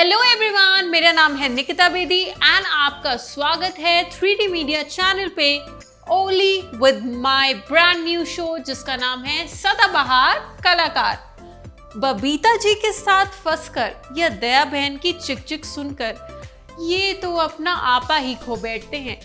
Hello everyone, मेरा नाम है निकिता बेदी एंड आपका स्वागत है 3D मीडिया चैनल पे only with my brand new show जिसका नाम है सदाबहार कलाकार। बबीता जी के साथ फंसकर या दया बहन की चिक सुनकर ये तो अपना आपा ही खो बैठते हैं।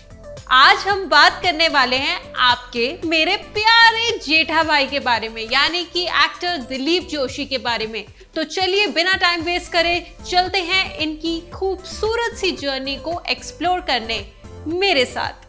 आज हम बात करने वाले हैं आपके मेरे प्यारे जेठा भाई के बारे में, यानी कि एक्टर दिलीप जोशी के बारे में। तो चलिए बिना टाइम वेस्ट करे चलते हैं इनकी खूबसूरत सी जर्नी को एक्सप्लोर करने मेरे साथ।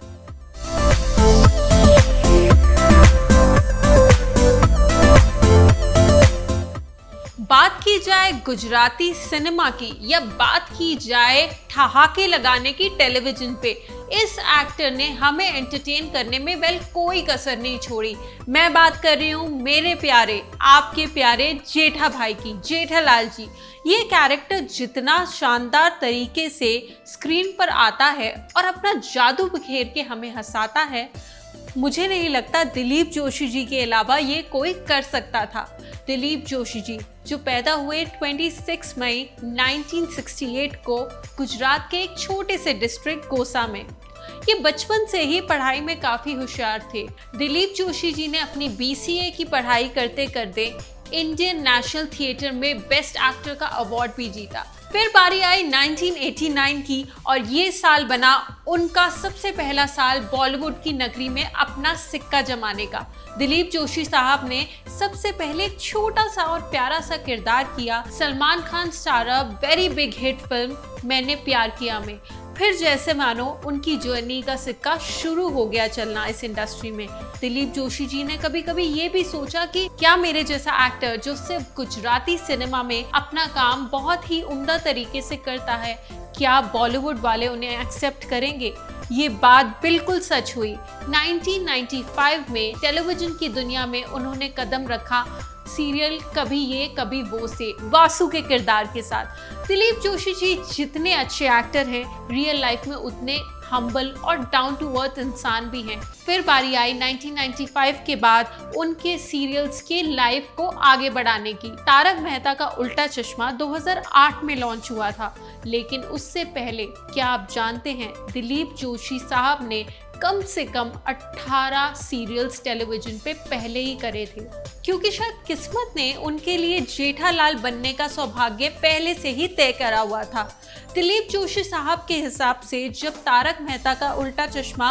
बात की जाए गुजराती सिनेमा की या बात की जाए ठहाके लगाने की टेलीविजन पे, इस एक्टर ने हमें एंटरटेन करने में कोई कसर नहीं छोड़ी। मैं बात कर रही हूँ मेरे प्यारे, आपके प्यारे जेठा भाई की, जेठालाल जी। ये कैरेक्टर जितना शानदार तरीके से स्क्रीन पर आता है और अपना जादू बिखेर के हमें हंसाता है, मुझे नहीं लगता दिलीप जोशी जी के अलावा ये कोई कर सकता था। दिलीप जोशी जी जो पैदा हुए 26 मई 1968 को गुजरात के एक छोटे से डिस्ट्रिक्ट गोसा में। ये बचपन से ही पढ़ाई में काफ़ी होशियार थे। दिलीप जोशी जी ने अपनी BCA की पढ़ाई करते करते इंडियन नेशनल थिएटर में बेस्ट एक्टर का अवार्ड भी जीता। फिर बारी आई 1989 की और ये साल बना उनका सबसे पहला साल बॉलीवुड की नगरी में अपना सिक्का जमाने का। दिलीप जोशी साहब ने सबसे पहले एक छोटा सा और प्यारा सा किरदार किया Salman Khan starrer very big hit film मैंने प्यार किया में। फिर जैसे मानो उनकी जर्नी का सिक्का शुरू हो गया चलना इस इंडस्ट्री में। दिलीप जोशी जी ने कभी कभी ये भी सोचा कि क्या मेरे जैसा एक्टर जो सिर्फ गुजराती सिनेमा में अपना काम बहुत ही उम्दा तरीके से करता है, क्या बॉलीवुड वाले उन्हें एक्सेप्ट करेंगे। ये बात बिल्कुल सच हुई। 1995 में टेलीविजन की दुनिया में उन्होंने कदम रखा सीरियल कभी ये कभी वो से वासु के किरदार के साथ। दिलीप जोशी जी जितने अच्छे एक्टर हैं, रियल लाइफ में उतने हम्बल और डाउन टू अर्थ इंसान भी हैं। फिर बारी आई 1995 के बाद उनके सीरियल्स के लाइफ को आगे बढ़ाने की। तारक मेहता का उल्टा चश्मा 2008 में लॉन्च हुआ था, लेकिन उससे पहले क्या आप जानते हैं दिलीप जोशी साहब ने कम से कम 18 सीरियल्स टेलीविजन पे पहले ही करे थे, क्योंकि शायद किस्मत ने उनके लिए जेठालाल बनने का सौभाग्य पहले से ही तय करा हुआ था। दिलीप जोशी साहब के हिसाब से जब तारक मेहता का उल्टा चश्मा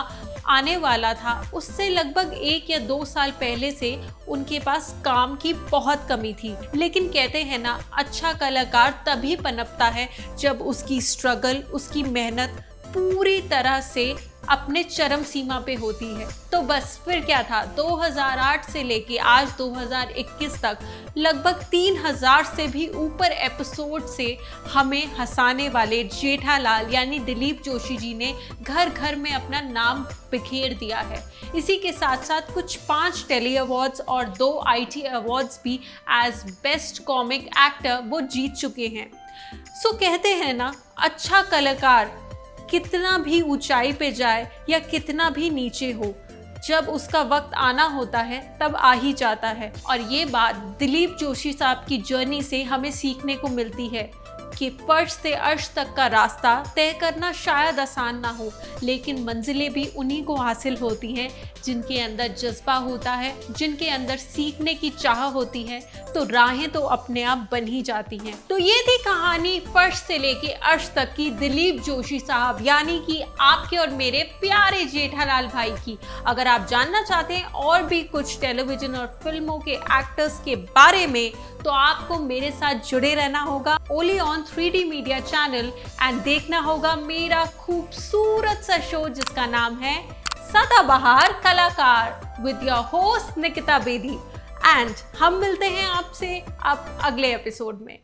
आने वाला था, उससे लगभग 1 या 2 साल पहले से उनके पास काम की बहुत कमी थी। लेकिन कहते हैं ना, अच्छा कलाकार तभी पनपता है जब उसकी स्ट्रगल, उसकी मेहनत पूरी तरह से अपने चरम सीमा पे होती है। तो बस फिर क्या था, 2008 से लेके आज 2021 तक लगभग 3000 से भी ऊपर एपिसोड से हमें हंसाने वाले जेठालाल यानी दिलीप जोशी जी ने घर घर में अपना नाम बिखेर दिया है। इसी के साथ साथ कुछ 5 टेली अवार्ड्स और 2 IT अवार्ड्स भी एज बेस्ट कॉमिक एक्टर वो जीत चुके हैं। सो कहते हैं ना, अच्छा कलाकार कितना भी ऊंचाई पे जाए या कितना भी नीचे हो, जब उसका वक्त आना होता है तब आ ही जाता है। और ये बात दिलीप जोशी साहब की जर्नी से हमें सीखने को मिलती है कि फर्श से अर्श तक का रास्ता तय करना शायद आसान ना हो, लेकिन मंजिलें भी उन्हीं को हासिल होती हैं जिनके अंदर जज्बा होता है, जिनके अंदर सीखने की चाह होती है, तो राहें तो अपने आप बन ही जाती हैं। तो ये थी कहानी फर्श से लेके अर्श तक की दिलीप जोशी साहब यानी कि आपके और मेरे प्यारे जेठालाल भाई की। अगर आप जानना चाहते हैं और भी कुछ टेलीविजन और फिल्मों के एक्टर्स के बारे में, तो आपको मेरे साथ जुड़े रहना होगा only on 3D media channel and देखना होगा मेरा खूबसूरत सा शो जिसका नाम है सदाबहार कलाकार with your host Nikita Bedi. And हम मिलते हैं आपसे अब अगले एपिसोड में।